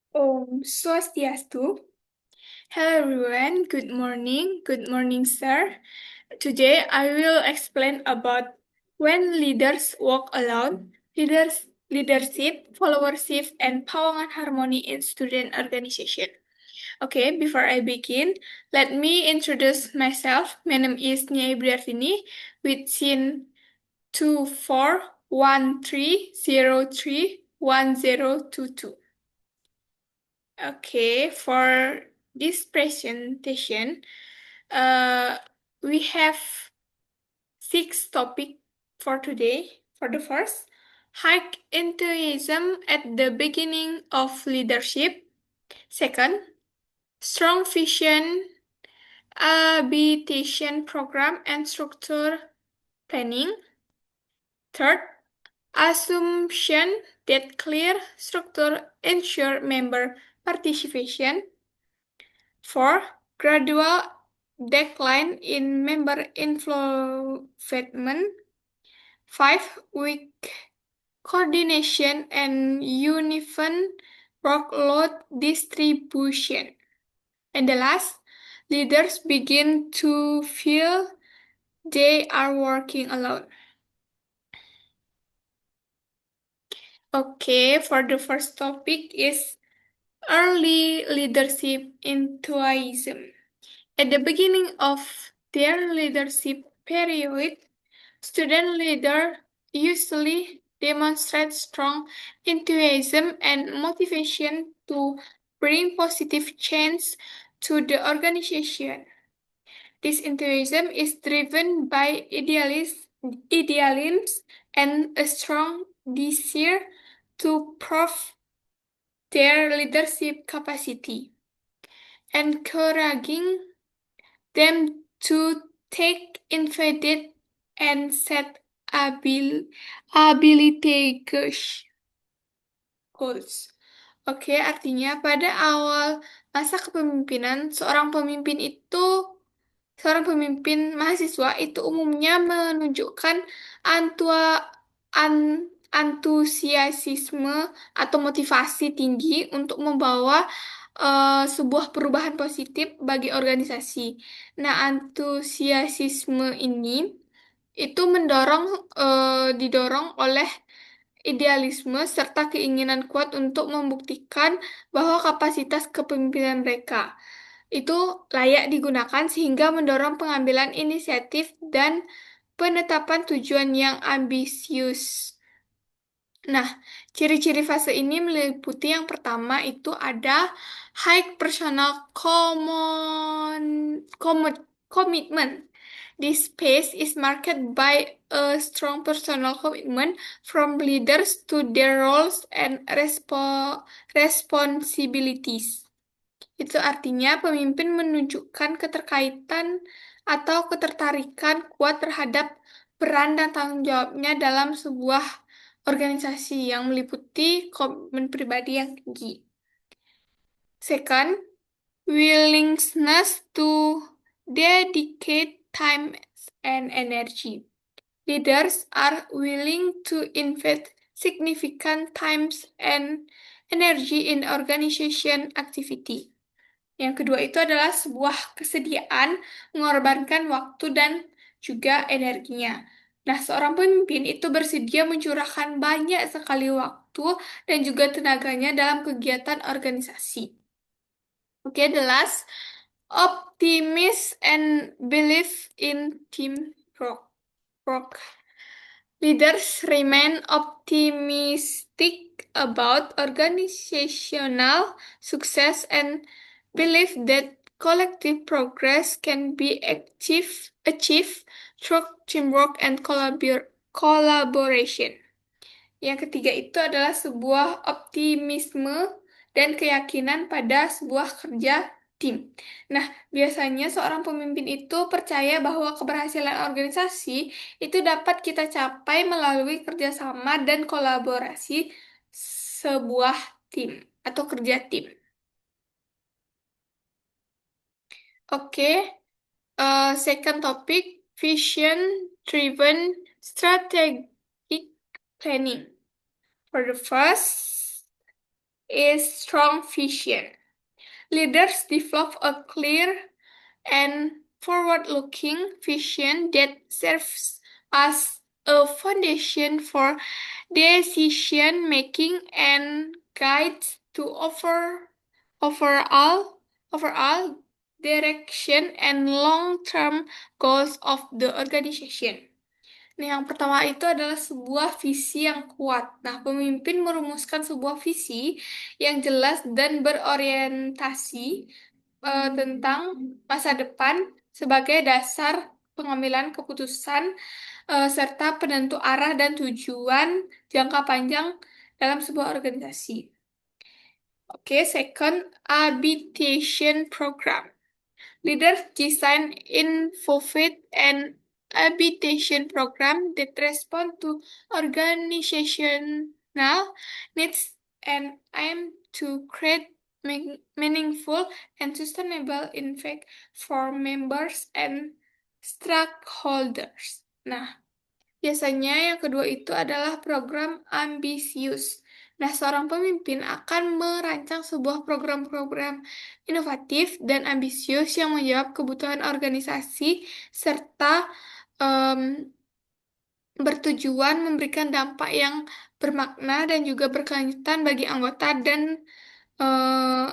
Om Swastiastu. Hello everyone, good morning. Good morning, sir. Today I will explain about when leaders walk alone, leadership, followership, and Pawangan harmony in student organization. Okay, before I begin, let me introduce myself. My name is Nia Ibriartini with SIN 2413031022. Okay, for this presentation, uh, we have six topics for today. For the first, high enthusiasm at the beginning of leadership. Second, strong vision, habitation program and structure planning. Third, assumption that clear structure ensure member participation. Four, gradual decline in member involvement. Five, weak coordination and uneven workload distribution. And the last, leaders begin to feel they are working alone. Okay, for the first topic is early leadership enthusiasm. At the beginning of their leadership period, student leaders usually demonstrate strong enthusiasm and motivation to bring positive change to the organization. This enthusiasm is driven by idealism and a strong desire to prove their leadership capacity, encouraging them to take invited and set ability goals. Oke, artinya pada awal masa kepemimpinan, seorang pemimpin mahasiswa itu umumnya menunjukkan antusiasisme atau motivasi tinggi untuk membawa sebuah perubahan positif bagi organisasi. Nah, antusiasisme ini itu didorong oleh idealisme serta keinginan kuat untuk membuktikan bahwa kapasitas kepemimpinan mereka itu layak digunakan sehingga mendorong pengambilan inisiatif dan penetapan tujuan yang ambisius. Nah, ciri-ciri fase ini meliputi yang pertama itu ada high personal commitment. This phase is marked by a strong personal commitment from leaders to their roles and responsibilities. Itu artinya pemimpin menunjukkan keterkaitan atau ketertarikan kuat terhadap peran dan tanggung jawabnya dalam sebuah organisasi yang meliputi komitmen pribadi yang tinggi. Second, willingness to dedicate time and energy. Leaders are willing to invest significant times and energy in organization activity. Yang kedua itu adalah sebuah kesediaan mengorbankan waktu dan juga energinya. Nah, seorang pemimpin itu bersedia mencurahkan banyak sekali waktu dan juga tenaganya dalam kegiatan organisasi. Okay, the last, optimism and belief in team work. Leaders remain optimistic about organizational success and believe that collective progress can be achieved through teamwork and collaboration. Yang ketiga itu adalah sebuah optimisme dan keyakinan pada sebuah kerja tim. Nah, biasanya seorang pemimpin itu percaya bahwa keberhasilan organisasi itu dapat kita capai melalui kerjasama dan kolaborasi sebuah tim atau kerja tim. Oke, second topic, vision-driven strategic planning. For the first, is strong vision. Leaders develop a clear and forward-looking vision that serves as a foundation for decision making and guides to overall overall direction and long-term goals of the organization. Nah, yang pertama itu adalah sebuah visi yang kuat. Nah, pemimpin merumuskan sebuah visi yang jelas dan berorientasi tentang masa depan sebagai dasar pengambilan keputusan serta penentu arah dan tujuan jangka panjang dalam sebuah organisasi. Oke, second, habitation program. Leaders design involved and habitation program that respond to organizational needs and aim to create meaningful and sustainable impact for members and stakeholders. Nah, biasanya yang kedua itu adalah program ambisius. Nah, seorang pemimpin akan merancang sebuah program-program inovatif dan ambisius yang menjawab kebutuhan organisasi serta em, bertujuan memberikan dampak yang bermakna dan juga berkelanjutan bagi anggota dan eh,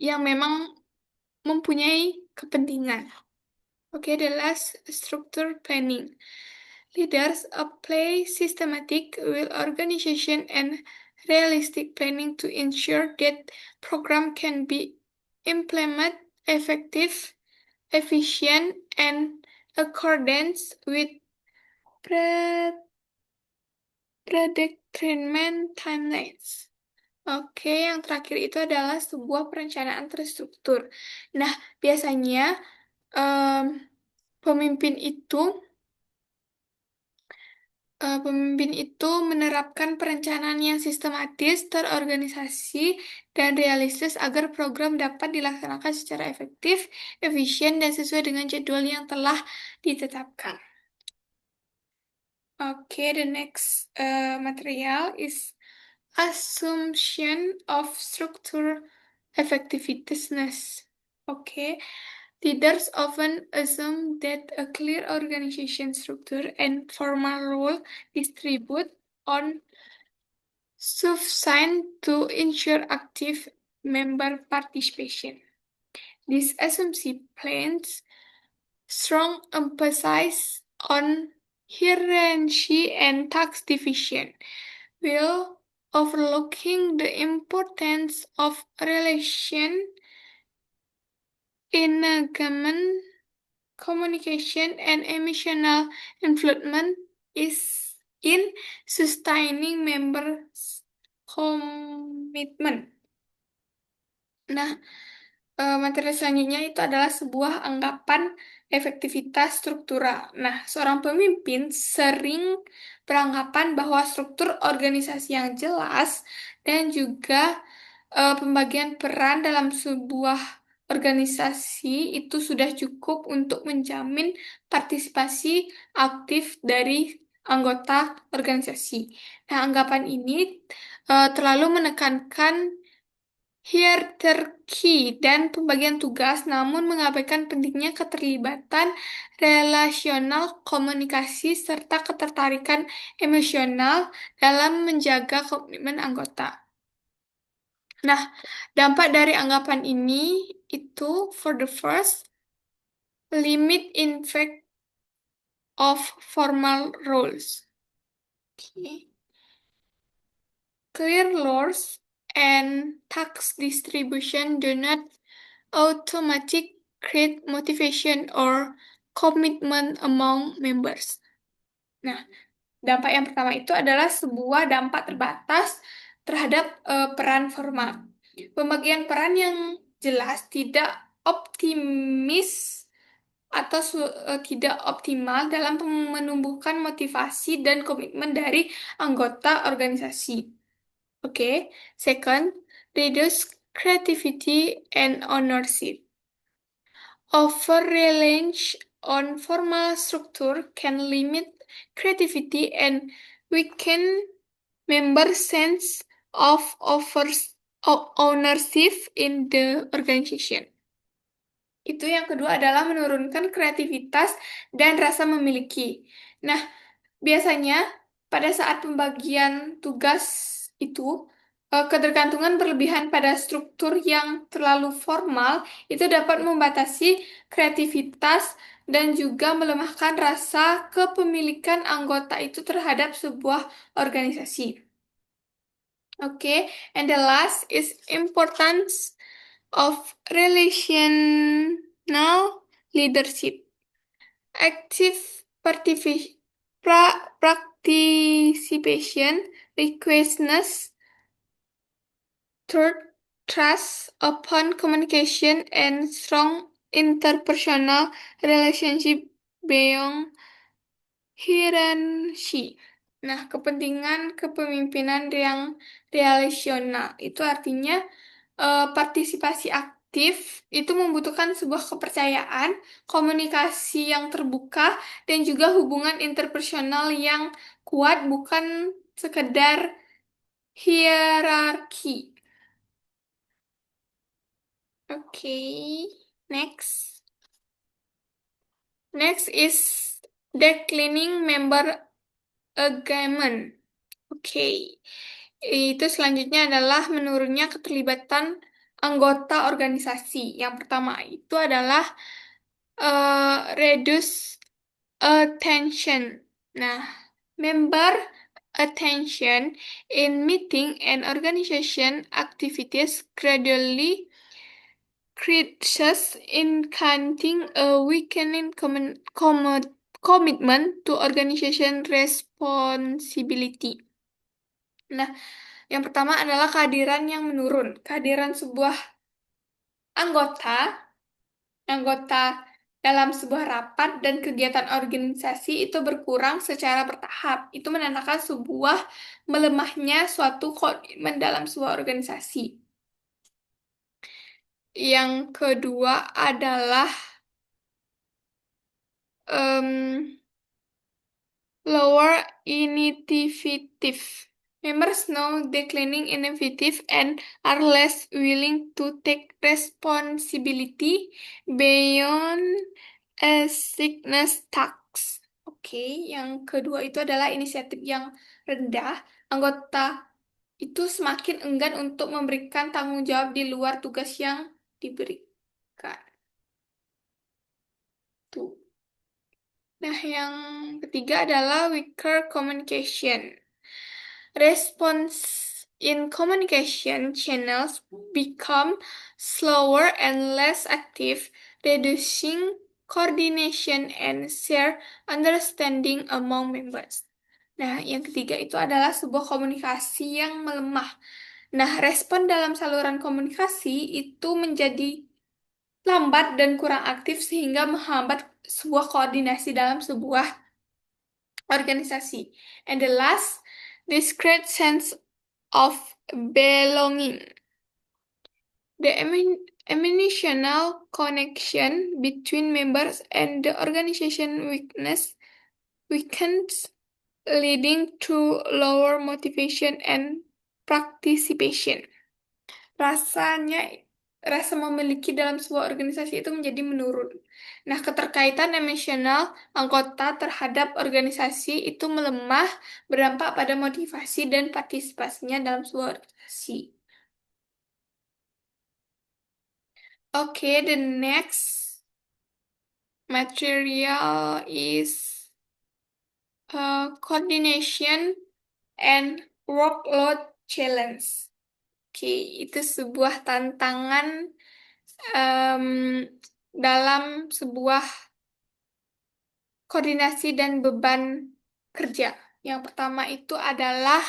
yang memang mempunyai kepentingan. Oke, the last structure planning. Leaders apply systematic, well-organization, and realistic planning to ensure that program can be implemented effective, efficient, and accordance with pre- predetermined timelines. Oke, yang terakhir itu adalah sebuah perencanaan terstruktur. Nah, biasanya em, pemimpin itu pemimpin itu menerapkan perencanaan yang sistematis, terorganisasi, dan realistis agar program dapat dilaksanakan secara efektif, efisien, dan sesuai dengan jadwal yang telah ditetapkan. Okay, the next material is assumption of structure effectiveness. Okay, leaders often assume that a clear organization structure and formal role distribute on sufficient to ensure active member participation. This assumption places strong emphasis on hierarchy and task division, while overlooking the importance of relation, engagement, communication, and emotional influence is in sustaining members' commitment. Nah, materi selanjutnya itu adalah sebuah anggapan efektivitas struktural. Nah, seorang pemimpin sering beranggapan bahwa struktur organisasi yang jelas dan juga pembagian peran dalam sebuah organisasi itu sudah cukup untuk menjamin partisipasi aktif dari anggota organisasi. Nah, anggapan ini terlalu menekankan hierarki dan pembagian tugas, namun mengabaikan pentingnya keterlibatan relasional, komunikasi, serta ketertarikan emosional dalam menjaga komitmen anggota. Nah, dampak dari anggapan ini itu, for the first, limit impact of formal roles. Okay. Clear laws and tax distribution do not automatically create motivation or commitment among members. Nah, dampak yang pertama itu adalah sebuah dampak terbatas terhadap peran formal. Pembagian peran yang jelas tidak optimis atau tidak optimal dalam menumbuhkan motivasi dan komitmen dari anggota organisasi. Oke, second, reduce creativity and ownership. Over-reliance on formal structure can limit creativity and weaken member sense of ownership in the organization. Itu yang kedua adalah menurunkan kreativitas dan rasa memiliki. Nah, biasanya pada saat pembagian tugas itu, ketergantungan berlebihan pada struktur yang terlalu formal itu dapat membatasi kreativitas dan juga melemahkan rasa kepemilikan anggota itu terhadap sebuah organisasi. Okay, and the last is importance of relational leadership. Active participation, requestness, third, trust, open communication, and strong interpersonal relationship beyond hierarchy. Nah, kepentingan kepemimpinan yang relasional itu artinya partisipasi aktif itu membutuhkan sebuah kepercayaan, komunikasi yang terbuka, dan juga hubungan interpersonal yang kuat, bukan sekedar hierarki. Oke, next. Next is declining member agreement. Oke. Itu selanjutnya adalah menurunnya keterlibatan anggota organisasi. Yang pertama itu adalah reduce attention. Nah, member attention in meeting and organization activities gradually creates indicating a weakening commitment to organization responsibility. Nah, yang pertama adalah kehadiran yang menurun. Kehadiran sebuah anggota, anggota dalam sebuah rapat dan kegiatan organisasi itu berkurang secara bertahap. Itu menandakan sebuah melemahnya suatu komitmen dalam sebuah organisasi. Yang kedua adalah em, lower initiative. Members now declining initiative and are less willing to take responsibility beyond a sickness tax. Oke, yang kedua itu adalah inisiatif yang rendah. Anggota itu semakin enggan untuk memberikan tanggung jawab di luar tugas yang diberikan. Tuh. Nah, yang ketiga adalah weaker communication. Response in communication channels become slower and less active, reducing coordination and share understanding among members. Nah, yang ketiga itu adalah sebuah komunikasi yang melemah. Nah, respon dalam saluran komunikasi itu menjadi lambat dan kurang aktif sehingga menghambat sebuah koordinasi dalam sebuah organisasi. And the last, discrete sense of belonging. The emotional connection between members and the organization weakens, leading to lower motivation and participation. Rasa memiliki dalam sebuah organisasi itu menjadi menurun. Nah, keterkaitan emosional anggota terhadap organisasi itu melemah, berdampak pada motivasi dan partisipasinya dalam sebuah organisasi. Okay, the next material is coordination and workload challenge. Oke, itu sebuah tantangan em, dalam sebuah koordinasi dan beban kerja. Yang pertama itu adalah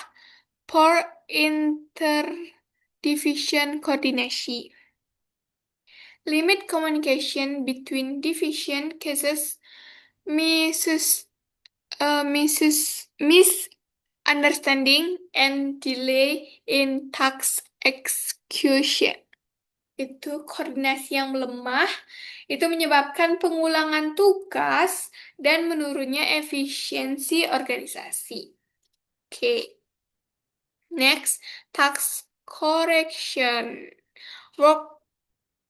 poor interdivision coordination. Limit communication between division cases misunderstanding and delay in task execution. Itu koordinasi yang lemah, itu menyebabkan pengulangan tugas dan menurunnya efisiensi organisasi. Oke. Next, task correction. Work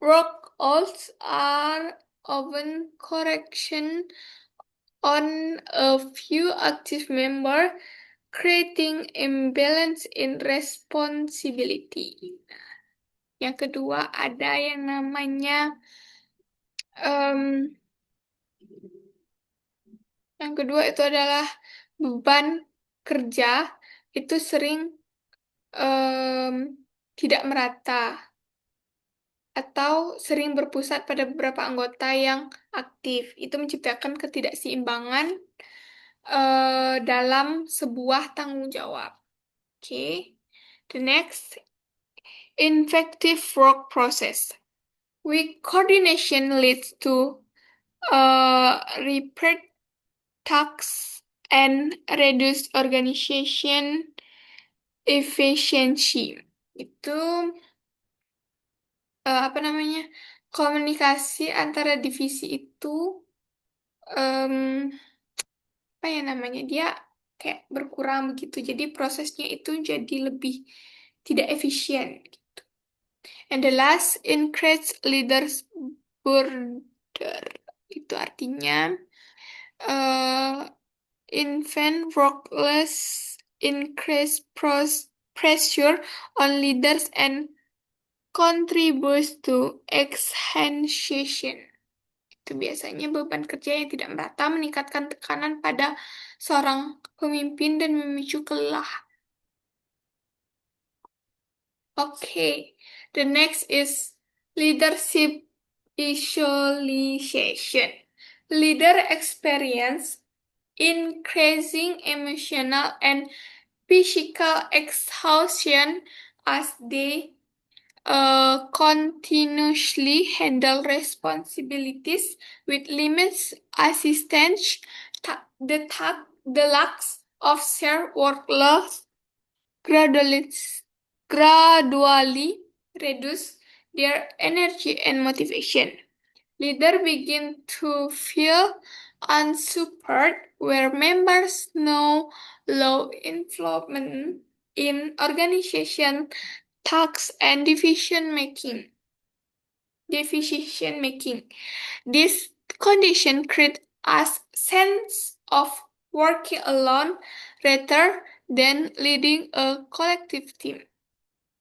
workouts are often correction on a few active member, creating imbalance in responsibility. Yang kedua ada yang namanya em, yang kedua itu adalah beban kerja itu sering em, tidak merata atau sering berpusat pada beberapa anggota yang aktif. Itu menciptakan ketidakseimbangan dalam sebuah tanggung jawab. Oke. The next, effective work process. Weak coordination leads to repeat tasks and reduce organization efficiency. Itu apa namanya? Komunikasi antara divisi itu em, apa ya namanya? Dia kayak berkurang begitu. Jadi prosesnya itu jadi lebih tidak efisien. And the last, increase leaders burden. Itu artinya uh, invent workless, increase pressure on leaders and contributes to exhaustion. Itu biasanya beban kerja yang tidak merata meningkatkan tekanan pada seorang pemimpin dan memicu kelelahan. Okay, the next is leadership visualization. Leader experience increasing emotional and physical exhaustion as they continuously handle responsibilities with limits, assistance, the lacks of shared workload gradually, gradually reduce their energy and motivation. Leaders begin to feel unsupported where members know low involvement in organization tasks and decision making. This condition creates a sense of working alone rather than leading a collective team.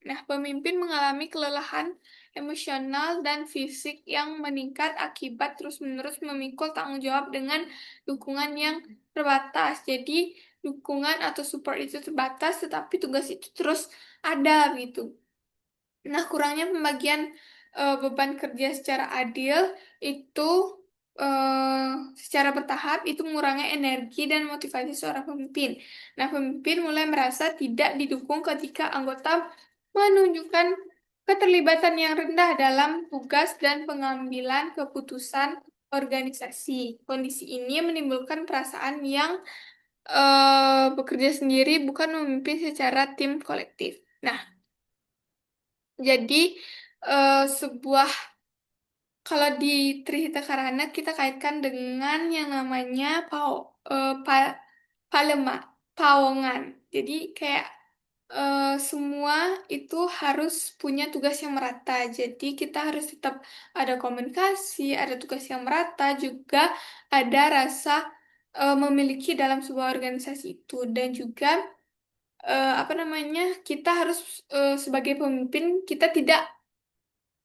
Nah, pemimpin mengalami kelelahan emosional dan fisik yang meningkat akibat terus-menerus memikul tanggung jawab dengan dukungan yang terbatas. Jadi, dukungan atau support itu terbatas, tetapi tugas itu terus ada gitu. Nah, kurangnya pembagian beban kerja secara adil itu eh, secara bertahap itu mengurangi energi dan motivasi seorang pemimpin. Nah, pemimpin mulai merasa tidak didukung ketika anggota menunjukkan keterlibatan yang rendah dalam tugas dan pengambilan keputusan organisasi. Kondisi ini menimbulkan perasaan yang bekerja sendiri bukan memimpin secara tim kolektif. Nah, jadi sebuah kalau di Trihita Karana kita kaitkan dengan yang namanya palema, pawongan. Jadi kayak semua itu harus punya tugas yang merata. Jadi kita harus tetap ada komunikasi, ada tugas yang merata, juga ada rasa memiliki dalam sebuah organisasi itu dan juga apa namanya kita harus sebagai pemimpin kita tidak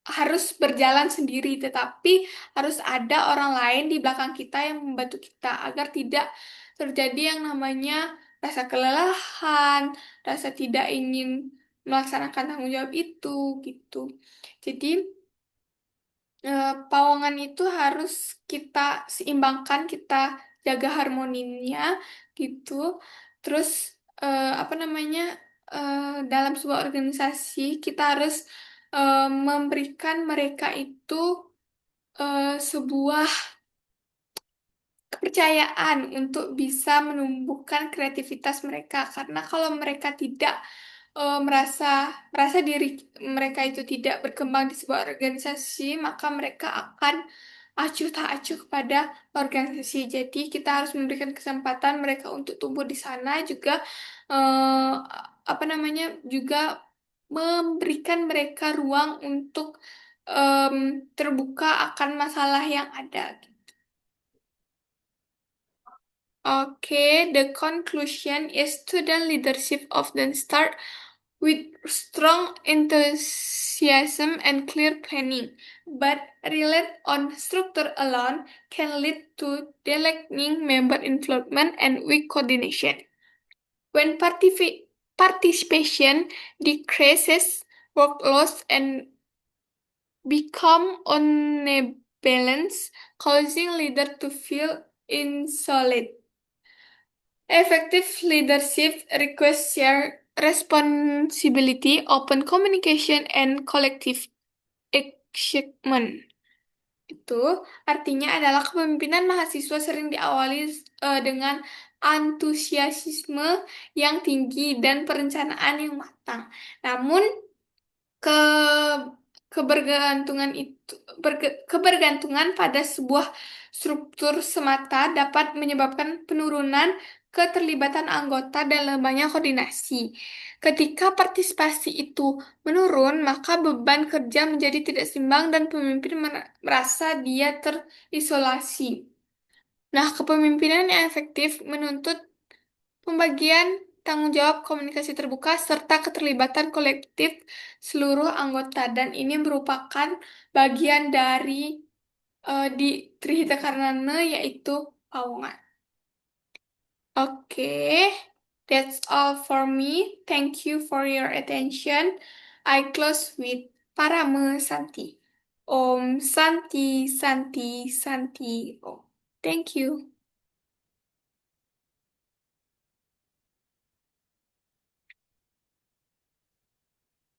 harus berjalan sendiri, tetapi harus ada orang lain di belakang kita yang membantu kita agar tidak terjadi yang namanya rasa kelelahan, rasa tidak ingin melaksanakan tanggung jawab itu, gitu. Jadi, pawongan itu harus kita seimbangkan, kita jaga harmoninya, gitu. Terus, apa namanya, dalam sebuah organisasi, kita harus memberikan mereka itu sebuah kepercayaan untuk bisa menumbuhkan kreativitas mereka karena kalau mereka tidak merasa merasa diri mereka itu tidak berkembang di sebuah organisasi maka mereka akan acuh tak acuh kepada organisasi jadi kita harus memberikan kesempatan mereka untuk tumbuh di sana juga apa namanya juga memberikan mereka ruang untuk terbuka akan masalah yang ada. Okay, the conclusion is student leadership often start with strong enthusiasm and clear planning, but relying on structure alone can lead to lacking member involvement and weak coordination. When participation decreases, workloads and become unbalanced, causing leader to feel insolent. Effective leadership requires shared responsibility, open communication, and collective achievement. Itu artinya adalah kepemimpinan mahasiswa sering diawali dengan antusiasme yang tinggi dan perencanaan yang matang. Namun, ke kebergantungan pada sebuah struktur semata dapat menyebabkan penurunan keterlibatan anggota dan lemahnya koordinasi. Ketika partisipasi itu menurun, maka beban kerja menjadi tidak seimbang dan pemimpin merasa dia terisolasi. Nah, kepemimpinan yang efektif menuntut pembagian tanggung jawab, komunikasi terbuka, serta keterlibatan kolektif seluruh anggota, dan ini merupakan bagian dari di Trihita Karnana, yaitu Pawongan. Okay, that's all for me. Thank you for your attention. I close with Parama Santi. Om Santi Santi Santi Om. Thank you.